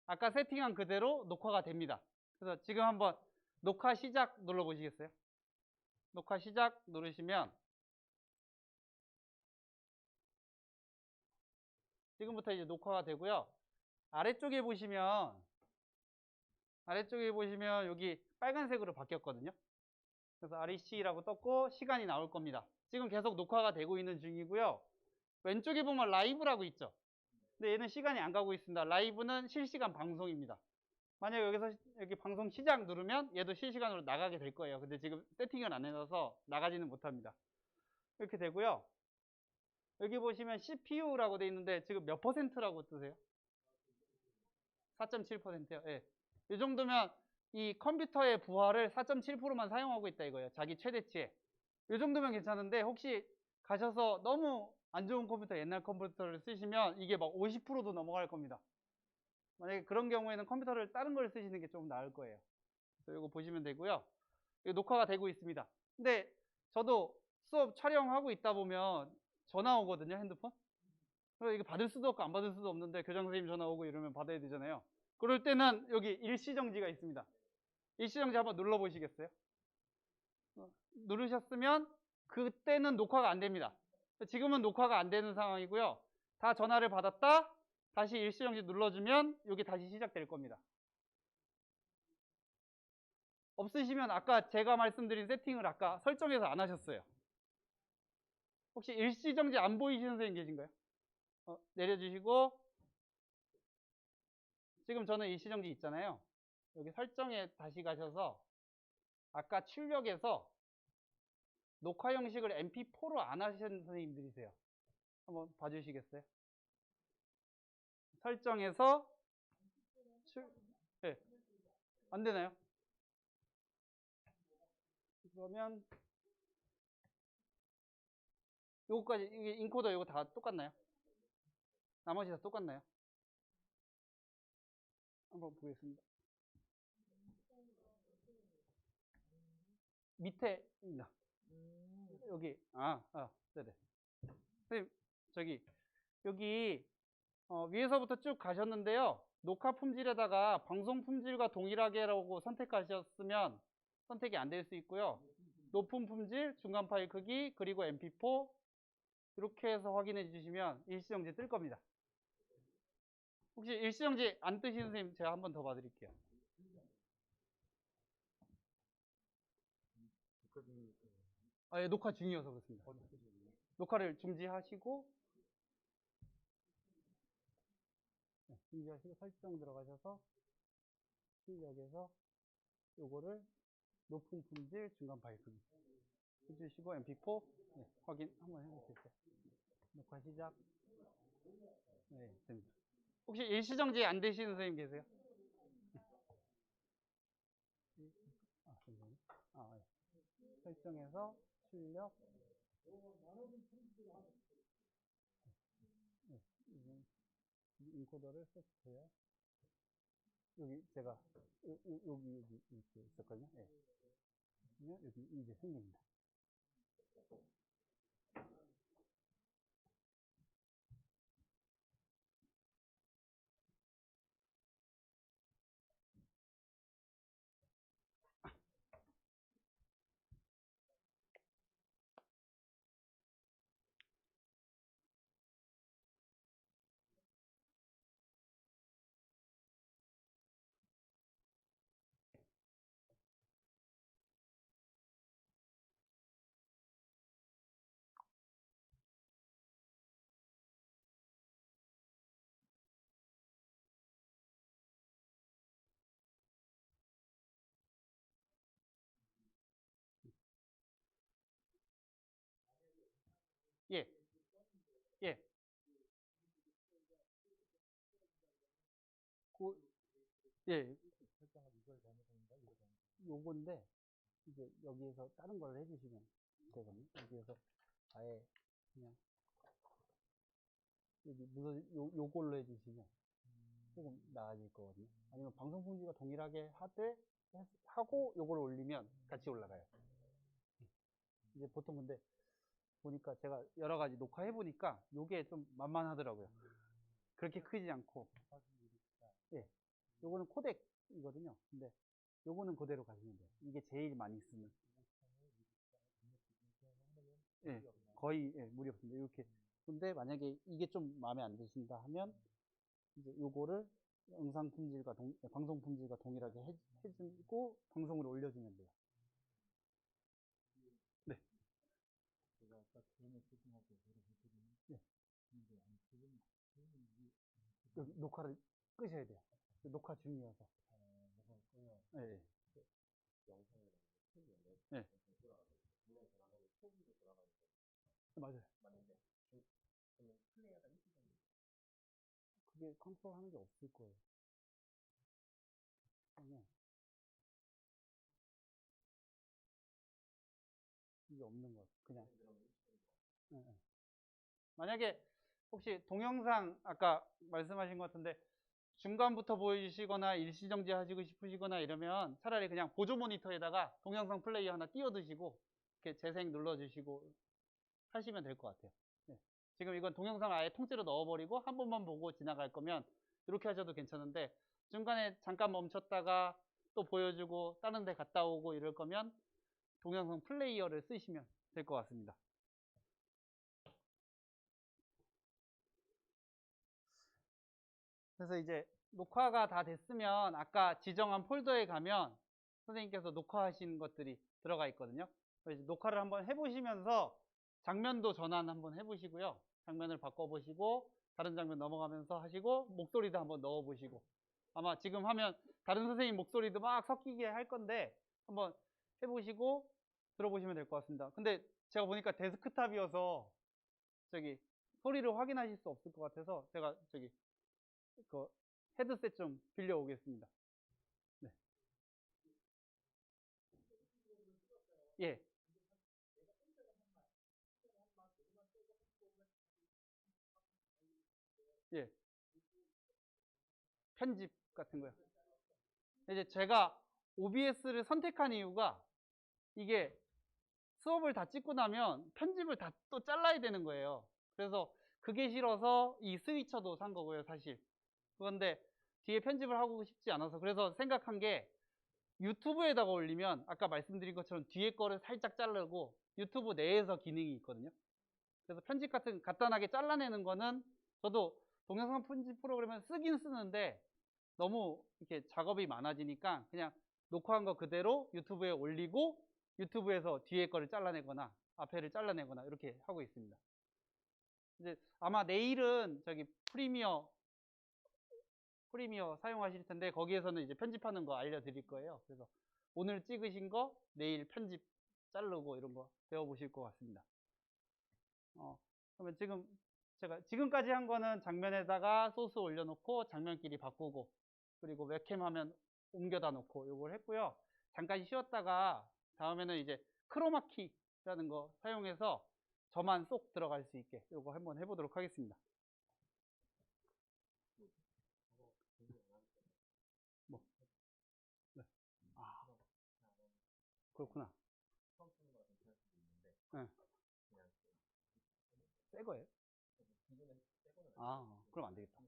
아까 세팅한 그대로 녹화가 됩니다. 그래서 지금 한번 녹화 시작 눌러보시겠어요? 녹화 시작 누르시면 지금부터 이제 녹화가 되고요. 아래쪽에 보시면 여기 빨간색으로 바뀌었거든요. 그래서 REC라고 떴고 시간이 나올 겁니다. 지금 계속 녹화가 되고 있는 중이고요. 왼쪽에 보면 라이브라고 있죠. 근데 얘는 시간이 안 가고 있습니다. 라이브는 실시간 방송입니다. 만약에 여기서 여기 방송 시작 누르면 얘도 실시간으로 나가게 될 거예요. 근데 지금 세팅을 안 해놔서 나가지는 못합니다. 이렇게 되고요. 여기 보시면 CPU라고 돼 있는데 지금 몇 %라고 뜨세요? 4.7%요. 예. 이 정도면 이 컴퓨터의 부하를 4.7%만 사용하고 있다 이거예요. 자기 최대치에. 이 정도면 괜찮은데 혹시 가셔서 너무 안 좋은 컴퓨터, 옛날 컴퓨터를 쓰시면 이게 막 50%도 넘어갈 겁니다. 만약에 그런 경우에는 컴퓨터를 다른 걸 쓰시는 게 좀 나을 거예요. 그래서 이거 보시면 되고요. 이거 녹화가 되고 있습니다. 근데 저도 수업 촬영하고 있다 보면 전화 오거든요, 핸드폰. 그래서 이거 받을 수도 없고 안 받을 수도 없는데 교장 선생님 전화 오고 이러면 받아야 되잖아요. 그럴 때는 여기 일시정지가 있습니다. 일시정지 한번 눌러보시겠어요? 누르셨으면 그때는 녹화가 안 됩니다. 지금은 녹화가 안 되는 상황이고요. 다 전화를 받았다 다시 일시정지 눌러주면 여기 다시 시작될 겁니다. 없으시면 아까 제가 말씀드린 세팅을 아까 설정해서 안 하셨어요. 혹시 일시정지 안 보이시는 선생님 계신가요? 내려주시고 지금 저는 일시정지 있잖아요. 여기 설정에 다시 가셔서 아까 출력에서 녹화 형식을 MP4로 안 하시는 선생님들이세요. 한번 봐주시겠어요? 설정에서 네. 안 되나요? 그러면 요거까지 이게 인코더 이거 다 똑같나요? 나머지 다 똑같나요? 한번 보겠습니다. 밑에 있나? 여기 네네. 선생님 저기 여기 위에서부터 쭉 가셨는데요. 녹화 품질에다가 방송 품질과 동일하게라고 선택하셨으면 선택이 안 될 수 있고요. 높은 품질, 중간 파일 크기, 그리고 MP4 이렇게 해서 확인해 주시면 일시정지 뜰 겁니다. 혹시 일시정지 안 뜨시는 선생님 제가 한 번 더 봐드릴게요. 아, 예, 녹화 중이어서 그렇습니다. 녹화를 중지하시고, 네, 중지하시고 설정 들어가셔서 출력해서 요거를 높은 품질 중간 파일 크기 해주시고 mp4 네, 확인 한번 해보실게요. 녹화 시작. 네, 됩니다. 혹시 일시정지 안 되시는 선생님 계세요? 아, 잠시만요. 아, 네. 설정해서 출력. 네, 이제 인코더를 세트해요. 여기 제가 여기 이렇게 있었거든요. 네. 그러면 여기 이제 생깁니다. 예, 예. 예, 설정을 이걸 잘못했는가 이걸 잘못. 요건데 이제 여기에서 다른 걸 해주시면 되거든요. 여기에서 아예 그냥 여기 요걸로 해주시면 조금 나아질 거거든요. 아니면 방송 품질과 동일하게 하고 요걸 올리면 같이 올라가요. 이제 보통 근데 보니까 제가 여러 가지 녹화해 보니까 요게 좀 만만하더라고요. 그렇게 크지 않고. 예. 요거는 코덱이거든요. 근데 요거는 그대로 가시면 돼요. 이게 제일 많이 쓰는. 예. 거의 예, 무리 없습니다. 이렇게. 근데 만약에 이게 좀 마음에 안 드신다 하면 이제 요거를 영상 품질과 방송 품질과 동일하게 해주고 방송으로 올려주면 돼요. 네. 제가 아까 처음에 세팅하고 그걸 했거든요. 네. 근데 아니 그건 이게 여기 녹화를 끄셔야 돼요. 녹화 중이어서. 뭐가 꺼요. 네. 영상에 틀리는데. 네. 분명 전화하고 초기로 돌아가니까 맞아요. 맞는데 그러면 플레이어가 일시정지. 그게 컨트롤 하는 게 없을 거예요. 그러면 이게 없는 것 같아요. 그냥. 네, 네. 만약에 혹시 동영상 아까 말씀하신 것 같은데 중간부터 보여주시거나 일시정지 하시고 싶으시거나 이러면 차라리 그냥 보조 모니터에다가 동영상 플레이어 하나 띄워두시고 이렇게 재생 눌러주시고 하시면 될 것 같아요. 네. 지금 이건 동영상 아예 통째로 넣어버리고 한 번만 보고 지나갈 거면 이렇게 하셔도 괜찮은데 중간에 잠깐 멈췄다가 또 보여주고 다른 데 갔다 오고 이럴 거면 동영상 플레이어를 쓰시면 될 것 같습니다. 그래서 이제 녹화가 다 됐으면 아까 지정한 폴더에 가면 선생님께서 녹화하신 것들이 들어가 있거든요. 그래서 녹화를 한번 해보시면서 장면도 전환 한번 해보시고요. 장면을 바꿔보시고 다른 장면 넘어가면서 하시고 목소리도 한번 넣어보시고 아마 지금 하면 다른 선생님 목소리도 막 섞이게 할 건데 한번 해보시고 들어보시면 될 것 같습니다. 근데 제가 보니까 데스크탑이어서 저기 소리를 확인하실 수 없을 것 같아서 제가 저기 그 헤드셋 좀 빌려오겠습니다. 네. 예. 예. 편집 같은 거요. 이제 제가 OBS를 선택한 이유가 이게 수업을 다 찍고 나면 편집을 다 또 잘라야 되는 거예요. 그래서 그게 싫어서 이 스위처도 산 거고요, 사실. 그런데 뒤에 편집을 하고 싶지 않아서 그래서 생각한 게 유튜브에다가 올리면 아까 말씀드린 것처럼 뒤에 거를 살짝 자르고 유튜브 내에서 기능이 있거든요. 그래서 편집 같은 간단하게 잘라내는 거는 저도 동영상 편집 프로그램은 쓰긴 쓰는데 너무 이렇게 작업이 많아지니까 그냥 녹화한 거 그대로 유튜브에 올리고 유튜브에서 뒤에 거를 잘라내거나 앞에를 잘라내거나 이렇게 하고 있습니다. 이제 아마 내일은 저기 프리미어 사용하실 텐데 거기에서는 이제 편집하는 거 알려드릴 거예요. 그래서 오늘 찍으신 거 내일 편집 자르고 이런 거 배워보실 것 같습니다. 그러면 제가 지금까지 한 거는 장면에다가 소스 올려놓고 장면끼리 바꾸고 그리고 웹캠 화면 옮겨다 놓고 요걸 했고요. 잠깐 쉬었다가 다음에는 이제 크로마키라는 거 사용해서 저만 쏙 들어갈 수 있게 요거 한번 해보도록 하겠습니다. 뭐? 네. 아, 그렇구나. 처음 쓰는 거라 괜찮을 수도 있는데 네. 그냥 새 거예요? 기존에 새 거는 아, 그럼 안 되겠다.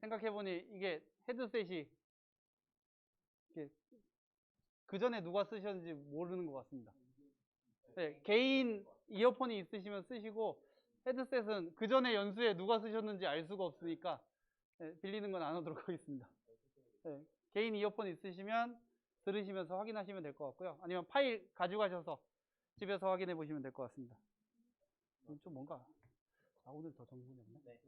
생각해보니 이게 헤드셋이 그 전에 누가 쓰셨는지 모르는 것 같습니다. 네, 개인 이어폰이 있으시면 쓰시고 헤드셋은 그 전에 연수에 누가 쓰셨는지 알 수가 없으니까 네, 빌리는 건 안 하도록 하겠습니다. 네, 개인 이어폰 있으시면 들으시면서 확인하시면 될 것 같고요. 아니면 파일 가져가셔서 집에서 확인해 보시면 될 것 같습니다. 좀 뭔가 오늘 더 정신이 없네. 네.